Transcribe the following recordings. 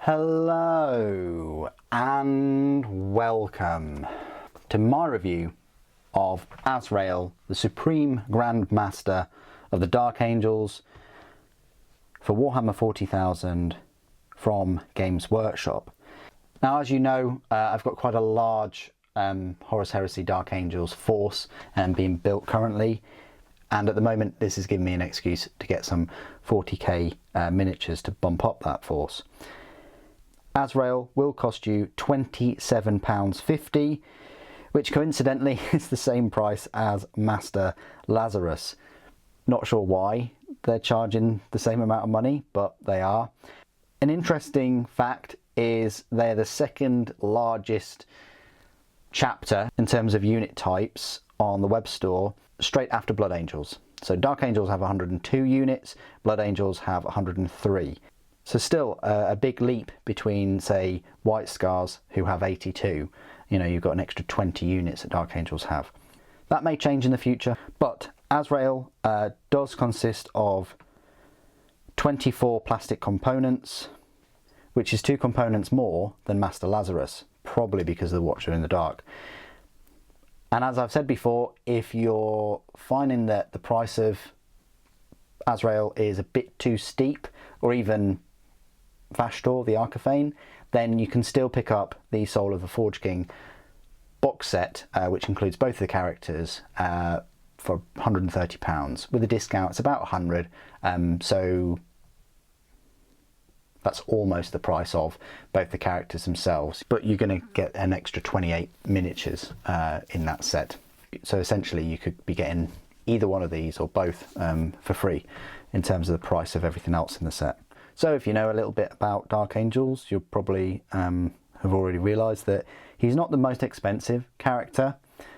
Hello and welcome to my review of Azrael, the Supreme Grand Master of the Dark Angels for Warhammer 40,000 from Games Workshop. Now, as you know, I've got quite a large Horus Heresy Dark Angels force being built currently, and at the moment this is giving me an excuse to get some 40k miniatures to bump up that force. Azrael will cost you £27.50, which coincidentally is the same price as Master Lazarus. Not sure why they're charging the same amount of money, but they are. An interesting fact is they're the second largest chapter in terms of unit types on the web store, straight after Blood Angels. So Dark Angels have 102 units, Blood Angels have 103. So still a big leap between, say, White Scars, who have 82. You know, you've got an extra 20 units that Dark Angels have. That may change in the future, but Azrael does consist of 24 plastic components, which is 2 components more than Master Lazarus, probably because of the Watcher in the Dark. And as I've said before, if you're finding that the price of Azrael is a bit too steep, or even Vashtor, the Archifane, then you can still pick up the Soul of the Forge King box set, which includes both the characters, for £130. With a discount, it's about 100, so that's almost the price of both the characters themselves, but you're going to get an extra 28 miniatures in that set. So essentially you could be getting either one of these or both for free in terms of the price of everything else in the set. So if you know a little bit about Dark Angels, you'll probably have already realised that he's not the most expensive character,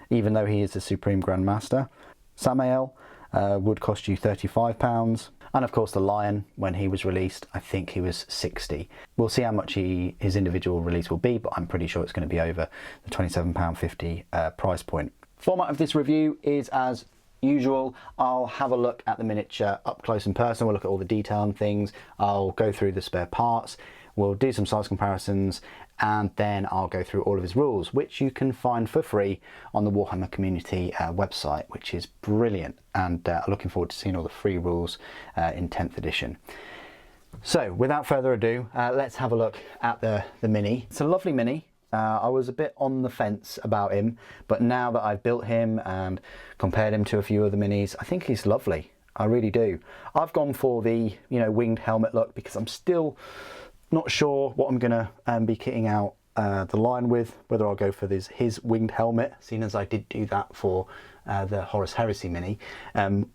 even though he is the Supreme Grand Master. Samael would cost you £35, and of course the Lion, when he was released, I think he was £60. We'll see how much his individual release will be, but I'm pretty sure it's going to be over the £27.50 price point. Format of this review is as usual. I'll have a look at the miniature up close and personal. We'll look at all the detail and things. I'll go through the spare parts. We'll do some size comparisons, and then I'll go through all of his rules, which you can find for free on the Warhammer community website, which is brilliant, and looking forward to seeing all the free rules in 10th edition. So without further ado, let's have a look at the mini. It's a lovely mini. I was a bit on the fence about him, but now that I've built him and compared him to a few other minis, I think he's lovely. I really do. I've gone for the, you know, winged helmet look because I'm still not sure what I'm gonna be kitting out the Lion with, whether I'll go for his winged helmet, seeing as I did do that for the Horus Heresy mini,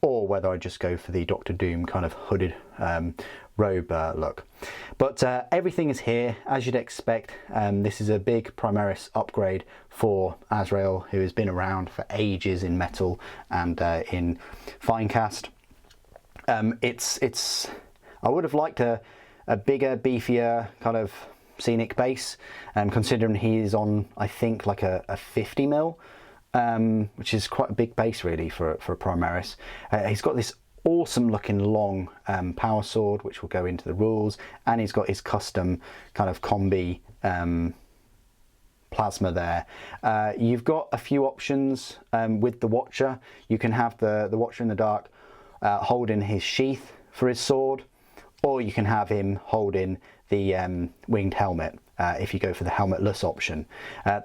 or whether I just go for the Doctor Doom kind of hooded robe look. But everything is here, as you'd expect. This is a big Primaris upgrade for Azrael, who has been around for ages in metal and in Finecast. I would have liked a bigger, beefier kind of scenic base, considering he is on, I think, like a 50mm, which is quite a big base really for a Primaris. He's got this awesome looking long power sword, which will go into the rules, and he's got his custom kind of combi plasma there. You've got a few options with the Watcher. You can have the Watcher in the Dark holding his sheath for his sword, or you can have him holding the winged helmet if you go for the helmetless option.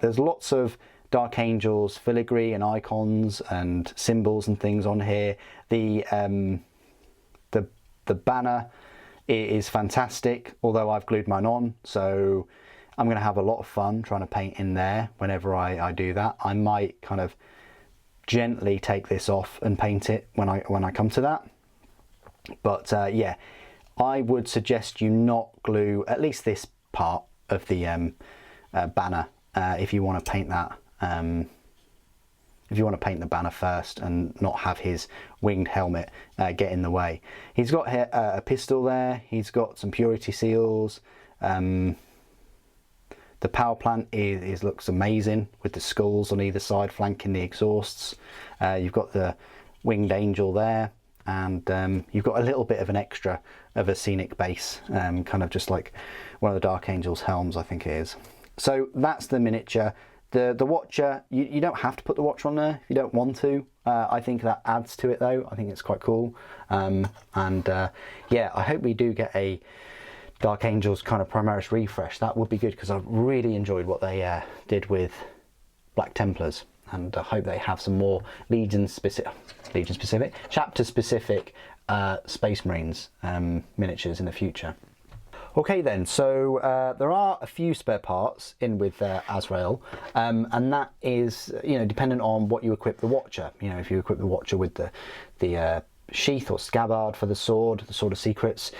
There's lots of Dark Angels filigree and icons and symbols and things on here. The banner is fantastic, although I've glued mine on, so I'm going to have a lot of fun trying to paint in there whenever I do that. I might kind of gently take this off and paint it when I come to that. But yeah, I would suggest you not glue at least this part of the banner if you want to paint that. If you want to paint the banner first and not have his winged helmet get in the way. He's got a pistol there. He's got some purity seals. The power plant looks amazing with the skulls on either side flanking the exhausts. You've got the winged angel there. and you've got a little bit of an extra of a scenic base, kind of just like one of the Dark Angels helms, I think it is. So that's the miniature. The Watcher, you don't have to put the Watcher on there if you don't want to. I think that adds to it though. I think it's quite cool. Yeah, I hope we do get a Dark Angels kind of Primaris refresh. That would be good, because I really enjoyed what they did with Black Templars, and I hope they have some more chapter specific Space Marines miniatures in the future. Okay then, so there are a few spare parts in with Azrael, and that is, you know, dependent on what you equip the Watcher. You know, if you equip the Watcher with the sheath or scabbard for the sword of secrets,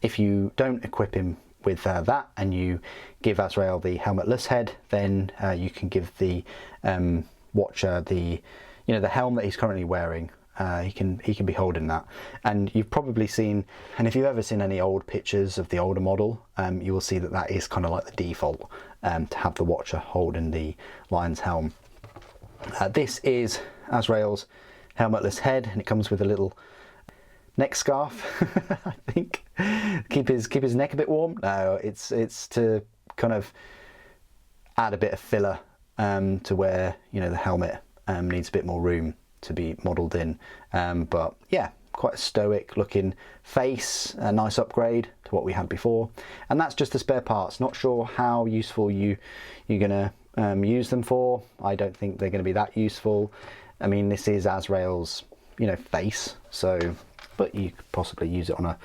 if you don't equip him with that, and you give Azrael the helmetless head, then you can give the Watcher the helm that he's currently wearing. He can be holding that, and you've probably seen, and if you've ever seen any old pictures of the older model, you will see that that is kind of like the default, to have the Watcher holding the Lion's helm. This is Azrael's helmetless head, and it comes with a little neck scarf, I think, keep his neck a bit warm. No, it's to kind of add a bit of filler to where, you know, the helmet needs a bit more room to be modelled in, but yeah, quite a stoic looking face, a nice upgrade to what we had before. And that's just the spare parts. Not sure how useful you're gonna use them for. I don't think they're going to be that useful. I mean, this is Azrael's, you know, face, so, but you could possibly use it on a,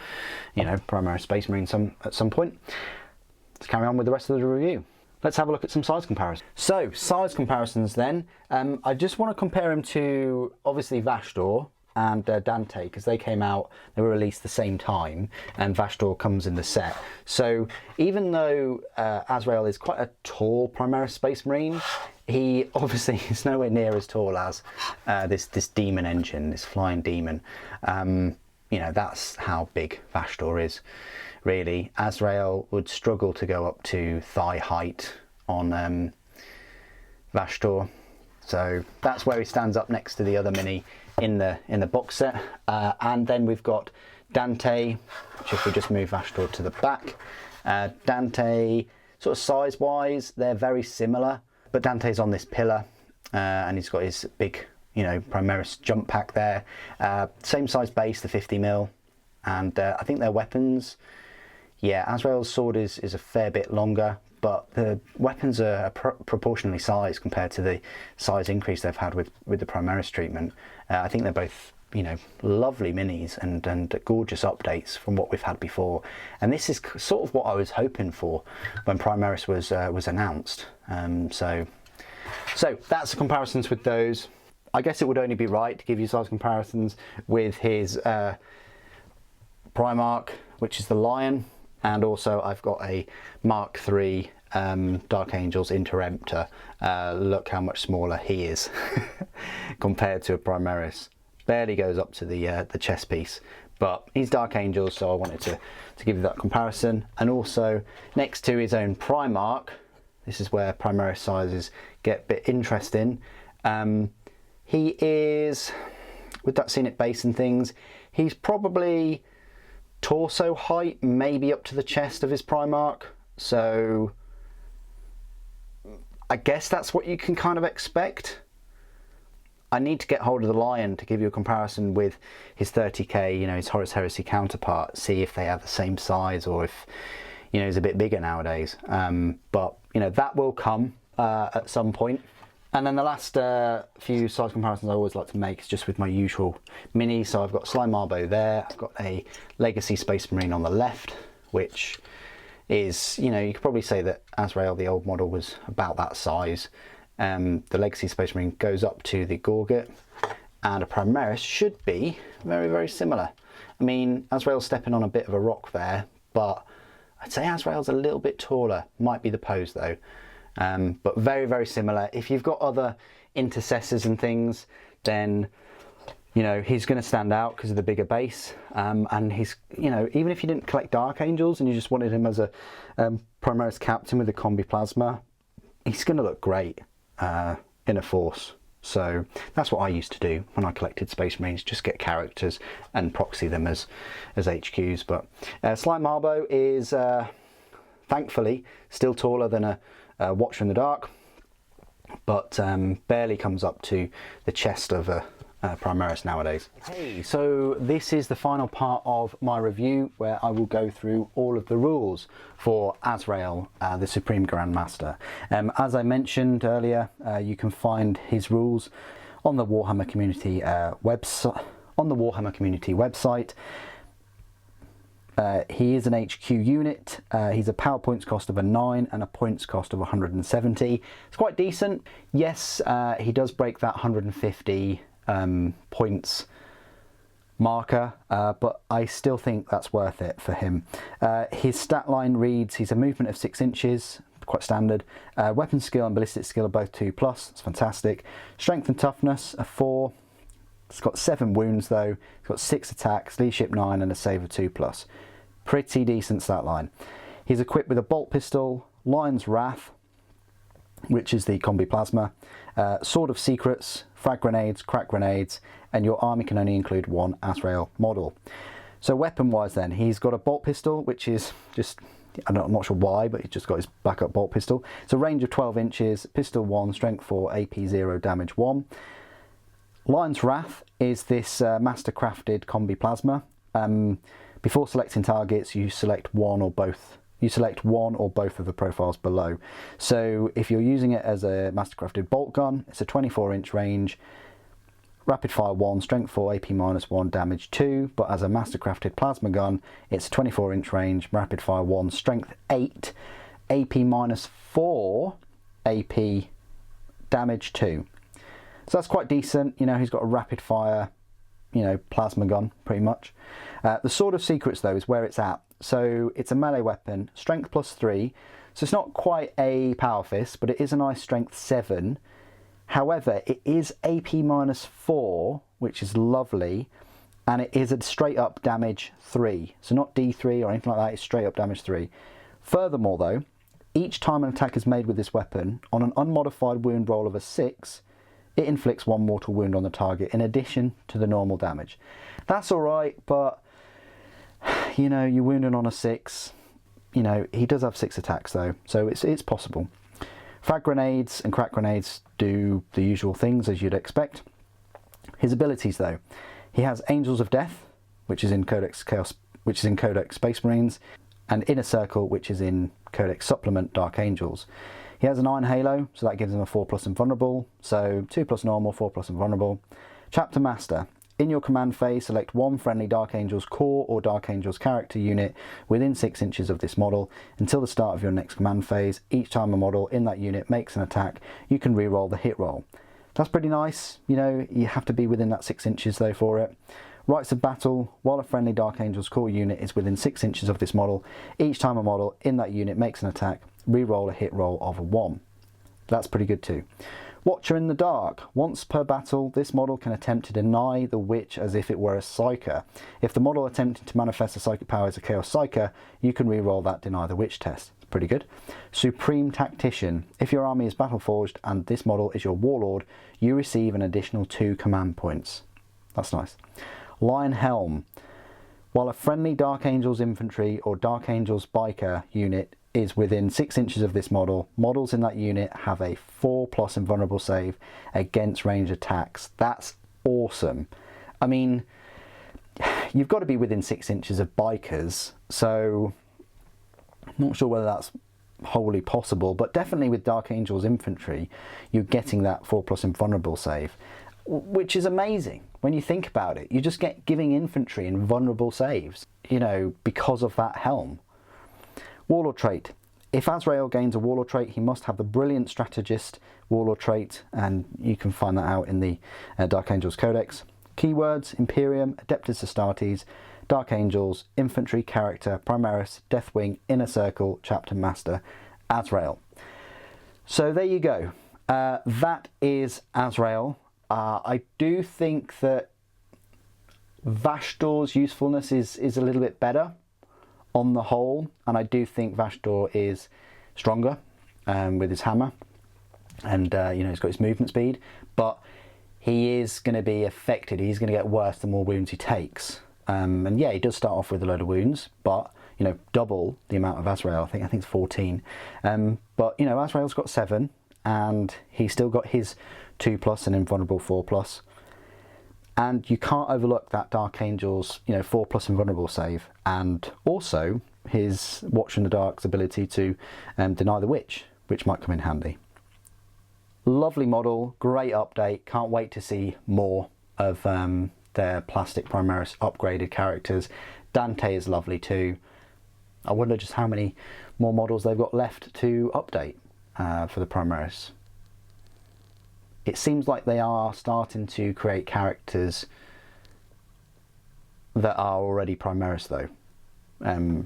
you know, Primaris Space Marine at some point. Let's carry on with the rest of the review. Let's have a look at some size comparisons. So, size comparisons then. I just want to compare them to, obviously, Vashdor and Dante, because they came out, they were released the same time, and Vashdor comes in the set. So, even though Azrael is quite a tall Primaris Space Marine, he obviously is nowhere near as tall as this demon engine, this flying demon. You know, that's how big Vashdor is. Really, Azrael would struggle to go up to thigh height on Vashdor, so that's where he stands up next to the other mini in the box set. And then we've got Dante, which, if we just move Vashdor to the back, Dante, sort of size wise, they're very similar, but Dante's on this pillar, and he's got his big, you know, Primaris jump pack there. Same size base, the 50mm, and I think their weapons, yeah, Azrael's sword is a fair bit longer, but the weapons are proportionally sized compared to the size increase they've had with the Primaris treatment. I think they're both, you know, lovely minis and gorgeous updates from what we've had before. And this is sort of what I was hoping for when Primaris was announced. So that's the comparisons with those. I guess it would only be right to give you size comparisons with his Primarch, which is the Lion. And also I've got a Mark III Dark Angels Interemptor. Look how much smaller he is compared to a Primaris. Barely goes up to the chest piece, but he's Dark Angels, so I wanted to give you that comparison. And also next to his own Primarch, this is where Primaris sizes get a bit interesting. He is, with that scenic base and things, he's probably torso height, maybe up to the chest of his Primarch, so I guess that's what you can kind of expect. I need to get hold of the Lion to give you a comparison with his 30k, you know, his Horus Heresy counterpart, see if they have the same size or if, you know, he's a bit bigger nowadays. But, you know, that will come at some point. And then the last few size comparisons I always like to make is just with my usual mini. So I've got Sly Marbo there, I've got a Legacy Space Marine on the left, which is, you know, you could probably say that Azrael, the old model, was about that size. The Legacy Space Marine goes up to the Gorget, and a Primaris should be very, very similar. I mean, Azrael's stepping on a bit of a rock there, but I'd say Azrael's a little bit taller. Might be the pose though. But very, very similar. If you've got other intercessors and things, then, you know, he's going to stand out because of the bigger base. And he's, you know, even if you didn't collect Dark Angels and you just wanted him as a Primaris captain with a combi plasma, he's going to look great in a force. So that's what I used to do when I collected Space Marines, just get characters and proxy them as HQs. But Slight Marbo is thankfully still taller than a Watcher in the Dark, but barely comes up to the chest of a Primaris nowadays. Hey, so this is the final part of my review where I will go through all of the rules for Azrael, the Supreme Grandmaster. As I mentioned earlier, you can find his rules on the Warhammer Community website. He is an HQ unit. He's a power points cost of a 9 and a points cost of 170. It's quite decent. Yes, he does break that 150 points marker, but I still think that's worth it for him. His stat line reads he's a movement of 6 inches, quite standard. Weapon skill and ballistic skill are both 2+, that's fantastic. Strength and toughness are 4. It's got 7 wounds though. It's got 6 attacks, leadership 9 and a save of 2+. Pretty decent stat line. He's equipped with a bolt pistol, Lion's Wrath, which is the combi plasma, Sword of Secrets, frag grenades, crack grenades, and your army can only include 1 Azrael model. So weapon wise then, he's got a bolt pistol, which is just, I'm not sure why, but he's just got his backup bolt pistol. It's a range of 12 inches, pistol 1, strength 4, AP 0, damage 1. Lion's Wrath is this master-crafted combi plasma. Before selecting targets, you select one or both. You select one or both of the profiles below. So if you're using it as a master-crafted bolt gun, it's a 24-inch range, rapid fire 1, strength 4, AP -1, damage 2. But as a master-crafted plasma gun, it's a 24-inch range, rapid fire 1, strength 8, AP -4, AP damage 2. So that's quite decent. You know, he's got a rapid fire, you know, plasma gun pretty much. The Sword of Secrets though is where it's at. So it's a melee weapon, strength +3. So it's not quite a power fist, but it is a nice strength 7. However, it is AP -4, which is lovely, and it is a straight up damage 3. So not D3 or anything like that, it's straight up damage 3. Furthermore though, each time an attack is made with this weapon, on an unmodified wound roll of a 6, it inflicts 1 mortal wound on the target in addition to the normal damage. That's alright, but you know, you're wounded on a 6. You know, he does have 6 attacks though, so it's possible. Frag grenades and crack grenades do the usual things as you'd expect. His abilities though, he has Angels of Death, which is in Codex Chaos, which is in Codex Space Marines, and Inner Circle, which is in Codex Supplement Dark Angels. He has an Iron Halo, so that gives him a 4+ invulnerable, so 2+ normal, 4+ invulnerable. Chapter Master. In your command phase, select 1 friendly Dark Angels core or Dark Angels character unit within 6 inches of this model until the start of your next command phase. Each time a model in that unit makes an attack, you can re-roll the hit roll. That's pretty nice. You know, you have to be within that 6 inches though for it. Rites of Battle. While a friendly Dark Angels core unit is within 6 inches of this model, each time a model in that unit makes an attack, re-roll a hit roll of a 1. That's pretty good too. Watcher in the Dark. Once per battle, this model can attempt to deny the witch as if it were a Psyker. If the model attempting to manifest a psychic power is a Chaos Psyker, you can re-roll that deny the witch test. It's pretty good. Supreme Tactician. If your army is battle forged and this model is your warlord, you receive an additional 2 command points. That's nice. Lion Helm. While a friendly Dark Angels infantry or Dark Angels biker unit is within 6 inches of this model, models in that unit have a 4+ invulnerable save against ranged attacks. That's awesome. I mean, you've got to be within 6 inches of bikers, so I'm not sure whether that's wholly possible, but definitely with Dark Angels infantry, you're getting that 4+ invulnerable save, which is amazing when you think about it. You just get giving infantry invulnerable saves, you know, because of that helm. Warlord trait. If Azrael gains a Warlord trait, he must have the Brilliant Strategist Warlord trait, and you can find that out in the Dark Angels Codex. Keywords: Imperium, Adeptus Astartes, Dark Angels, Infantry, Character, Primaris, Deathwing, Inner Circle, Chapter Master, Azrael. So there you go. That is Azrael. I do think that Vashdor's usefulness is a little bit better on the whole, and I do think Vashdor is stronger with his hammer. and you know, he's got his movement speed, but he is going to be affected. He's going to get worse the more wounds he takes. And yeah, he does start off with a load of wounds, but you know, double the amount of Azrael. I think it's 14. But you know, Azrael's got 7, and he's still got his 2+ and invulnerable 4+. And you can't overlook that Dark Angels, you know, 4+ invulnerable save, and also his Watch in the Dark's ability to deny the witch, which might come in handy. Lovely model, great update. Can't wait to see more of their plastic Primaris upgraded characters. Dante is lovely too. I wonder just how many more models they've got left to update for the Primaris. It seems like they are starting to create characters that are already Primaris though,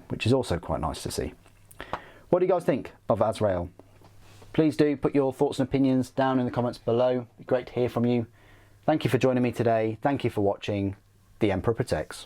which is also quite nice to see. What do you guys think of Azrael? Please do put your thoughts and opinions down in the comments below. It'd be great to hear from you. Thank you for joining me today. Thank you for watching. The Emperor Protects.